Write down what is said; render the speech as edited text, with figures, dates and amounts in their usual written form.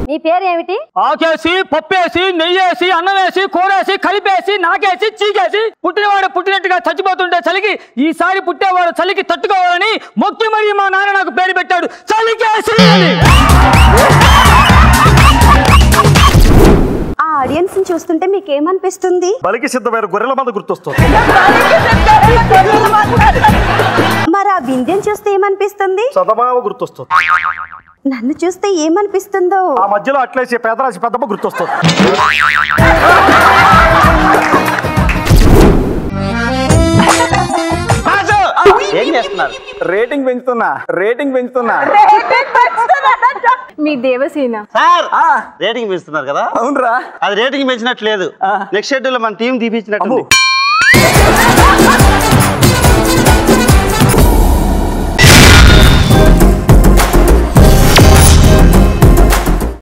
నీ పేరు ఏమిటి? ఆకేసి పప్పేసి నెయ్యేసి అన్నం వేసి కూరేసి కలిపేసి నాకేసి చీకేసి పుట్టినవాడు పుట్టినట్టుగా చచ్చిపోతుంటే చలికి ఈసారి పుట్టేవాడు చలికి తట్టుకోవాలని మొక్కి మరి మా నాన్న నాకు పేరు పెట్టాడు చలికేసి. ఆ ఆడియన్స్ ని చూస్తుంటే మీకేమనిపిస్తుంది? బలికి సిద్ధమైన గొర్రెల మంద గుర్తొస్తుంది. మరి ఆ వింధ్యం చూస్తే ఏమనిపిస్తుంది? చదమావ గుర్తొస్తుంది. నన్ను చూస్తే ఏమనిపిస్తుందో? ఆ మధ్యలో అట్లేసి పేదరాశి పెద్దమ్మ గుర్తొస్తుంది. ఏం చేస్తున్నారు? రేటింగ్ పెంచుతున్నా. మీ దేవసేన సార్ రేటింగ్ పెంచుతున్నారు కదా? అవునరా. అది రేటింగ్ పెంచినట్లేదు, నెక్స్ట్ షెడ్యూల్ మన టీం తీపించినట్టు.